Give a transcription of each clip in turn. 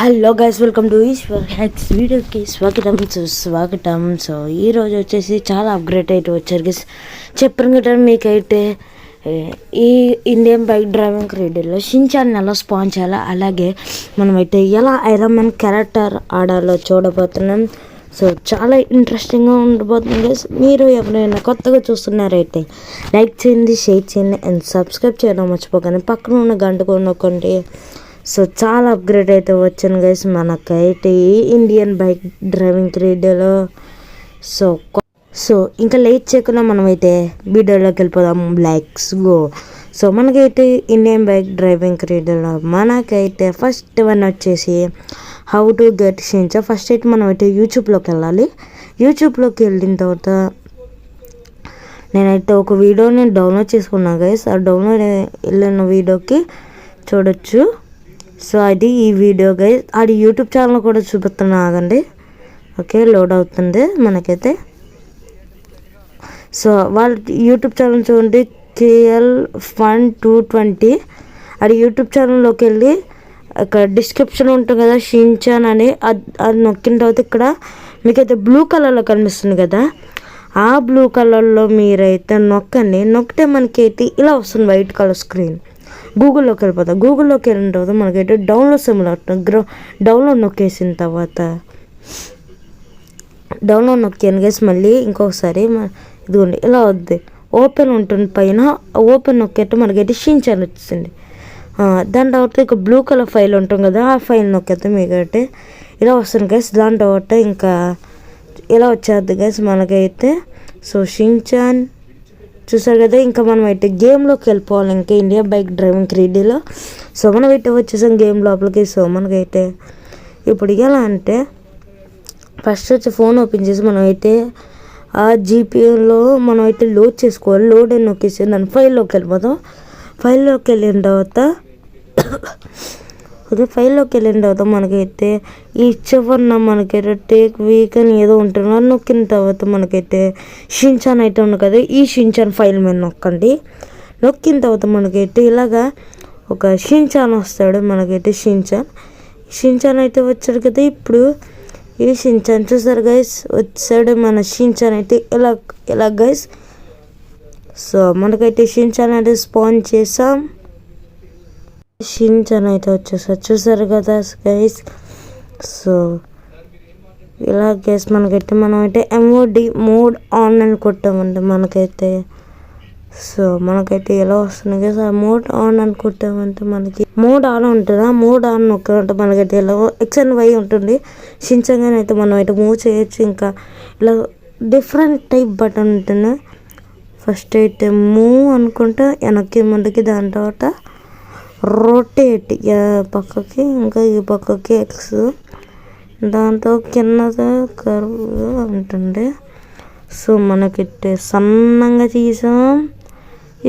Hello guys, welcome to Eshwar hacks వీడియోకి స్వాగతం. So ఈరోజు వచ్చేసి చాలా అప్గ్రేడ్ అయితే వచ్చారు గైస్. చెప్పాను కదా మీకైతే ఈ ఇండియన్ బైక్ డ్రైవింగ్ క్రీడల్లో షిన్చాన్ ఎలా స్పాన్ చేయాలో, అలాగే మనమైతే ఎలా ఐరన్ మ్యాన్ క్యారెక్టర్ ఆడాలో చూడబోతున్నాం. సో చాలా ఇంట్రెస్టింగ్గా ఉండబోతుంది గైస్. మీరు ఎవరైనా కొత్తగా చూస్తున్నారైతే లైక్ చేయండి, షేర్ చేయండి అండ్ సబ్స్క్రైబ్ చేయడం మర్చిపోకండి. పక్కన ఉన్న గంట కూడా నొక్కండి. సో చాలా అప్గ్రేడ్ అయితే వచ్చాను గైస్ మనకైతే ఈ ఇండియన్ బైక్ డ్రైవింగ్ క్రీడలో. సో ఇంకా లేట్ చేయకుండా మనమైతే వీడియోలోకి వెళ్ళిపోదాం. Let's go. సో మనకైతే ఇండియన్ బైక్ డ్రైవింగ్ క్రీడలో మనకైతే ఫస్ట్ వన్ వచ్చేసి how to get Shin-chan. First అయితే మనమైతే యూట్యూబ్లోకి వెళ్ళాలి. యూట్యూబ్లోకి వెళ్ళిన తర్వాత నేనైతే ఒక వీడియోని డౌన్లోడ్ చేసుకున్నాను గైస్. ఆ డౌన్లోడ్ వెళ్ళిన వీడియోకి చూడొచ్చు. సో అది ఈ వీడియో గైస్. అది యూట్యూబ్ ఛానల్ కూడా చూపిస్తున్నా, ఆగండి. ఓకే, లోడ్ అవుతుంది మనకైతే. సో వాళ్ళ యూట్యూబ్ ఛానల్ చూడండి, కేఎల్ ఫన్ 220. అది యూట్యూబ్ ఛానల్లోకి వెళ్ళి అక్కడ డిస్క్రిప్షన్ ఉంటుంది కదా షిన్చాన్ అని, అది నొక్కిన తర్వాత ఇక్కడ మీకైతే బ్లూ కలర్లో కనిపిస్తుంది కదా, ఆ బ్లూ కలర్లో మీరైతే నొక్కండి. నొక్కితే మనకైతే ఇలా వస్తుంది వైట్ కలర్ స్క్రీన్. గూగుల్లోకి వెళ్ళిపోతాం. గూగుల్లోకి వెళ్ళిన తర్వాత మనకైతే డౌన్లోడ్ సింబల్ డౌన్లోడ్ నొక్కేసిన తర్వాత డౌన్లోడ్ నొక్కాను గైస్. మళ్ళీ ఇంకొకసారి ఇదిగోండి ఇలా వద్దు, ఓపెన్ ఉంటుంది పైన. ఓపెన్ నొక్కేట మనకైతే షిన్చాన్ వచ్చింది. దాని తర్వాత ఇక బ్లూ కలర్ ఫైల్ ఉంటుంది కదా, ఆ ఫైల్ నొక్కేస్తే మీకైతే ఇలా వస్తుంది గైస్. దాని తర్వాత ఇంకా ఇలా వచ్చేది గైస్ మనకైతే. సో షిన్చాన్ చూసారు కదా. ఇంకా మనం అయితే గేమ్లోకి వెళ్ళిపోవాలి, ఇంకా ఇండియా బైక్ డ్రైవింగ్ క్రీడలో. సో మనం అయితే వచ్చేసాం గేమ్ లోపలికి. సో మనకైతే ఇప్పుడు ఎలా అంటే ఫస్ట్ వచ్చి ఫోన్ ఓపెన్ చేసి మనం అయితే ఆ జీపీలో మనం అయితే లోడ్ చేసుకోవాలి. లోడ్ అని నొక్కేసి దాని ఫైల్లోకి వెళ్ళిపోతాం. ఫైల్లోకి వెళ్ళిన తర్వాత మనకైతే ఈ చివరిన మనకైతే టేక్ వీక్ అని ఏదో ఉంటుంది, అని నొక్కిన తర్వాత మనకైతే షిన్చాన్ అయితే ఉంది కదా, ఈ షిన్చాన్ ఫైల్ మీద నొక్కండి. నొక్కిన తర్వాత మనకైతే ఇలాగా ఒక షిన్చాన్ వస్తాడు. మనకైతే షిన్చాన్ అయితే వచ్చాడు కదా. ఇప్పుడు ఈ షిన్చాన్ చూసారు గైస్, వచ్చాడు మన షిన్చాన్ అయితే ఇలా గైస్. సో మనకైతే షిన్చాన్ అయితే స్పాన్ చేసాం. షిన్చాన్ అయితే వచ్చేసారు, చూసారు కదా గైస్. సో ఇలా గైస్ మనకైతే మనం అయితే ఎంఓడి మోడ్ ఆన్ అని కొట్టామంటే మనకైతే ఎలా వస్తుంది గైస్. ఆ మోడ్ ఆన్ అని కొట్టామంటే మనకి మోడ్ ఆన్ ఉంటుంది. ఆ మోడ్ ఆన్ నొక్కాలంటే మనకైతే ఇలా ఎక్స్ అండ్ వై ఉంటుంది. షిన్చాన్ అయితే మనం అయితే మూవ్ చేయొచ్చు. ఇంకా ఇలా డిఫరెంట్ టైప్ బటన్ ఉంటుంది. ఫస్ట్ అయితే మూవ్ అనుకుంటా వెనక్కి ముందుకి, దాని తర్వాత రొటేట్ పక్కకి, ఇంకా ఈ పక్కకి ఎక్స్, దాంతో కింద కర్వ్ ఉంటుంది. సో మనకి సన్నంగా తీసాం.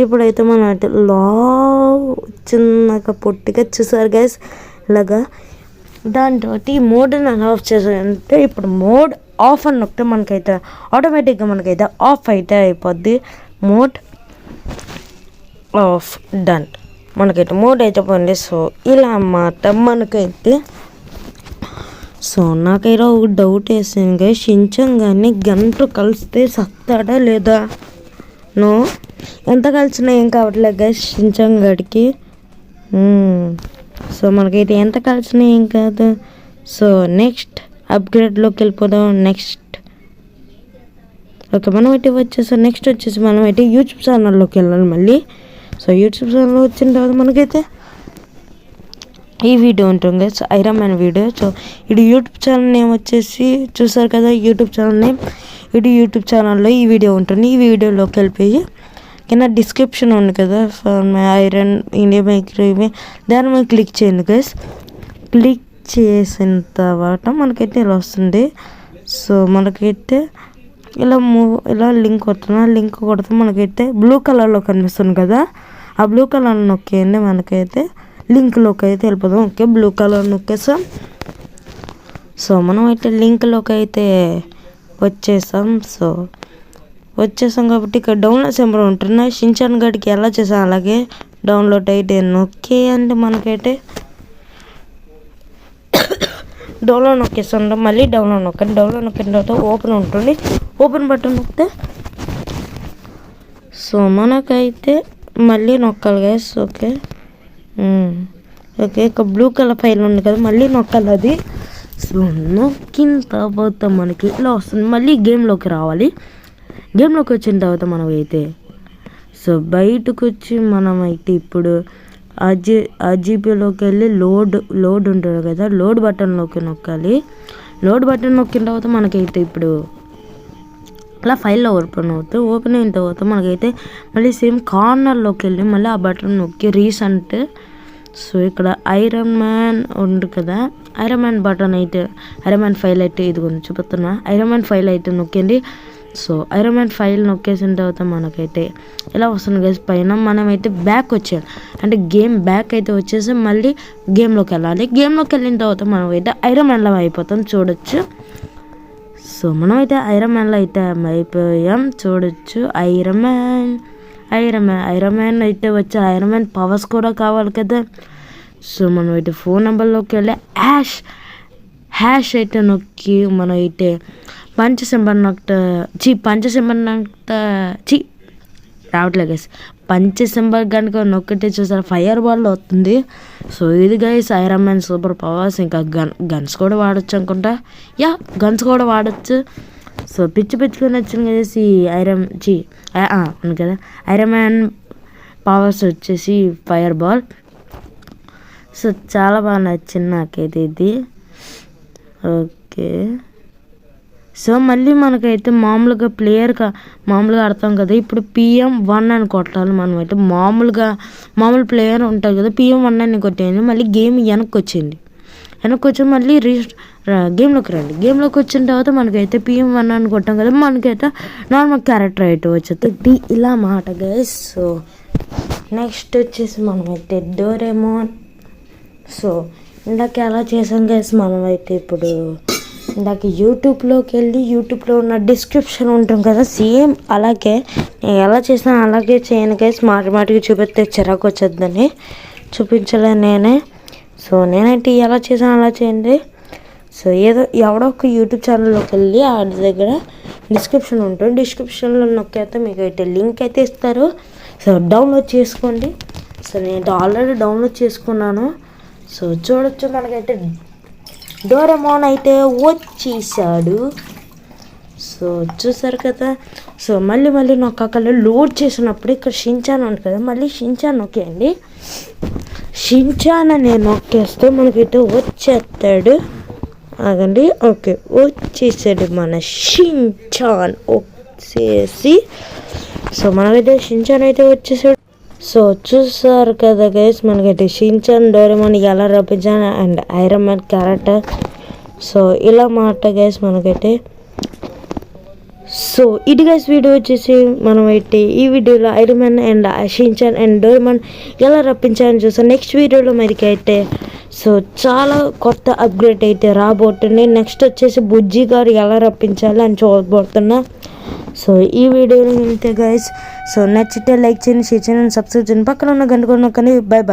ఇప్పుడైతే మనం అయితే చిన్నగా పొట్టిగా చూసారు గైస్ ఇలాగా. దాంతో ఈ మోడ్ని అలా ఆఫ్ చేసారంటే ఇప్పుడు మోడ్ ఆఫ్ అని నొక్కితే మనకైతే ఆటోమేటిక్గా మనకైతే ఆఫ్ అయితే అయిపోద్ది. Mode of, done. మనకైతే మోడ్ అయితే పోయింది. సో ఇలా అన్నమాట మనకైతే. సో నాకైతే ఒక డౌట్ వేసింది, షిన్చాన్ కానీ గంట కలిస్తే సత్తాడా లేదా? నో, ఎంత కలిసినా ఏం కావట్లేదు గైస్ షిన్చాన్ గడికి. సో మనకైతే ఎంత కలిసినా ఏం కాదు. సో నెక్స్ట్ అప్గ్రేడ్లోకి వెళ్ళిపోదాం. ఓకే, మనం అయితే నెక్స్ట్ వచ్చేసి మనం అయితే యూట్యూబ్ ఛానల్లోకి వెళ్ళాలి మళ్ళీ. సో యూట్యూబ్ ఛానల్ వచ్చిన తర్వాత మనకైతే ఈ వీడియో ఉంటుంది guys, iron man video. So ఇది యూట్యూబ్ ఛానల్ నేమ్ వచ్చేసి చూసారు కదా, యూట్యూబ్ ఛానల్ నేమ్. ఇది యూట్యూబ్ ఛానల్లో ఈ వీడియో ఉంటుంది. ఈ వీడియోలోకి వెళ్ళిపోయి కింద డిస్క్రిప్షన్ ఉంది కదా, ఐరన్ ఇండియా బైక్ డ్రైవింగ్, దాని మీద క్లిక్ చేయండి గైస్. క్లిక్ చేసిన తర్వాత మనకైతే ఇలా వస్తుంది. సో మనకైతే ఇలా లింక్ కొడుతున్నా. లింక్ కొడితే మనకైతే బ్లూ కలర్లో కనిపిస్తుంది కదా, ఆ బ్లూ కలర్ నొక్కేయండి. మనకైతే లింక్లోకి అయితే వెళ్ళిపోదాం. ఓకే, బ్లూ కలర్ నొక్కేసాం. సో మనం అయితే లింక్లోకి అయితే వచ్చేసాం కాబట్టి ఇక్కడ డౌన్లోడ్ సింబల్ ఉంటున్నా. షిన్చాన్ గడికి ఎలా చేసాం అలాగే డౌన్లోడ్ అయితే నొక్కేయండి. మనకైతే డౌన్లోడ్ నొక్కేస్తుంటాం. మళ్ళీ డౌన్లోడ్ నొక్కండి. డౌన్లోడ్ నొక్కిన తర్వాత ఓపెన్ ఉంటుంది. ఓపెన్ బటన్ నొక్కితే సో మనకైతే మళ్ళీ నొక్కాలి గైస్. ఓకే ఇక బ్లూ కలర్ ఫైల్ ఉంది కదా, మళ్ళీ నొక్కాలి అది. సో నొక్కిన తర్వాత మనకి ఇలా వస్తుంది. మళ్ళీ గేమ్లోకి రావాలి. గేమ్లోకి వచ్చిన తర్వాత మనం అయితే సో బయటకు వచ్చి మనమైతే ఇప్పుడు ఆర్జీబీలోకి వెళ్ళి లోడ్ ఉంటుంది కదా, లోడ్ బటన్లోకి నొక్కాలి. లోడ్ బటన్ నొక్కిన తర్వాత మనకైతే ఇప్పుడు అలా ఫైల్లో ఓపెన్ అవుతుంది. ఓపెన్ అయిన తర్వాత మనకైతే మళ్ళీ సేమ్ కార్నర్లోకి వెళ్ళి మళ్ళీ ఆ బటన్ నొక్కి రీసెంట్. సో ఇక్కడ ఐరన్ మ్యాన్ ఉంది కదా, ఐరన్ మ్యాన్ బటన్ అయితే ఐరన్ మ్యాన్ ఫైల్ అయితే ఇది కొంచెం చూపుతున్నా. ఐరన్ మ్యాన్ ఫైల్ అయితే నొక్కండి. సో ఐరన్ మ్యాన్ ఫైల్ నొక్కేసిన తర్వాత మనకైతే ఎలా వస్తుంది గైస్, పైన మనమైతే బ్యాక్ వచ్చేయాలి. అంటే గేమ్ బ్యాక్ అయితే వచ్చేసి మళ్ళీ గేమ్లోకి వెళ్ళాలి. గేమ్లోకి వెళ్ళిన తర్వాత మనం అయితే ఐరన్ మ్యాన్లో అయిపోతాం చూడొచ్చు. సో మనమైతే ఐరన్ మ్యాన్లో అయితే అయిపోయాం చూడొచ్చు. ఐరన్ మ్యాన్ అయితే వచ్చి ఐరన్ మ్యాన్ పవర్స్ కూడా కావాలి కదా. సో మనం అయితే ఫోన్ నెంబర్లోకి వెళ్ళి హ్యాష్ అయితే నొక్కి మనం అయితే రావట్లేదు గైస్. పంచసింబల్ కనుక నొక్కితే చూసారు ఫైర్ బాల్ వస్తుంది. సో ఇది guys iron man super powers. ఇంకా గన్స్ కూడా వాడచ్చు అనుకుంటా. గన్స్ కూడా వాడచ్చు. సో పిచ్చుకొని వచ్చింది గైస్ ఈ అవును కదా, ఐరన్ మ్యాన్ పవర్స్ వచ్చేసి ఫైర్ బాల్. సో చాలా బాగా నచ్చింది నాకైతే ఇది. ఓకే సో మళ్ళీ మనకైతే మామూలుగా మామూలుగా ఆడతాం కదా, ఇప్పుడు PM1 అని కొట్టాలి. మనం అయితే మామూలు ప్లేయర్ ఉంటుంది కదా, PM1 అని కొట్టేయండి. మళ్ళీ గేమ్ వెనక్కి వచ్చి మళ్ళీ గేమ్లోకి రండి. గేమ్లోకి వచ్చిన తర్వాత మనకైతే PM1 అని కొట్టాం కదా, మనకైతే నార్మల్ క్యారెక్టర్ అయితే వచ్చేది ఇలా మాట గైస్. సో నెక్స్ట్ వచ్చేసి మనమైతే డోరేమోన్. సో ఇందాక ఎలా చేసాం గైస్, మనమైతే ఇప్పుడు ఇందాక యూట్యూబ్లోకి వెళ్ళి యూట్యూబ్లో ఉన్న డిస్క్రిప్షన్ ఉంటుంది కదా, సేమ్ అలాగే నేను ఎలా చేసినా అలాగే చేయను గైస్. మాటికి చూపిస్తే చిరాకు వచ్చేద్దని చూపించలే నేనే. సో నేనైతే ఎలా చేసాను అలా చేయండి. సో ఎవడో ఒక యూట్యూబ్ ఛానల్లోకి వెళ్ళి ఆ దగ్గర డిస్క్రిప్షన్ ఉంటుంది. డిస్క్రిప్షన్లో నొక్కైతే మీకు అయితే లింక్ అయితే ఇస్తారు. సో డౌన్లోడ్ చేసుకోండి. సో నేను ఆల్రెడీ డౌన్లోడ్ చేసుకున్నాను. సో చూడొచ్చు మనకైతే డోరేమోన్ అయితే వచ్చేసాడు. సో చూసారు కదా. సో మళ్ళీ నొక్కకల్లో లోడ్ చేసినప్పుడు ఇక్కడ షించాన్ ఉంది కదా, మళ్ళీ షించాన్ నొక్కేయండి. షించాన్ అని నొక్కేస్తే మనకైతే వచ్చేస్తాడు. ఆగండి. ఓకే వచ్చేసాడు మన షించాన్ వచ్చేసి. సో మనకైతే షించాన్ అయితే వచ్చేసాడు. సో చూసారు కదా గైస్, మనకైతే షించాన్ డోరేమోన్ ఎలా రప్పించాను and iron man character. So ఇలా మాట గైస్ మనకైతే. సో ఇది గైస్ వీడియో వచ్చేసి మనమైతే ఈ వీడియోలో iron man and Shinchan and Doraemon ఎలా రప్పించాలని చూస్తాం. నెక్స్ట్ వీడియోలో మనకైతే సో చాలా కొత్త అప్గ్రేడ్ అయితే రాబోతుంది. నెక్స్ట్ వచ్చేసి బుజ్జి గారు ఎలా రప్పించాలి అని చూడబోతున్నా. సో ఈ వీడియోలో ఇంతే గైస్. సో నచ్చితే లైక్ చేయండి, షేర్ చేయండి, సబ్స్క్రైబ్ చేయండి, పక్కన ఉన్న గంట కూడా నొక్కండి. బై.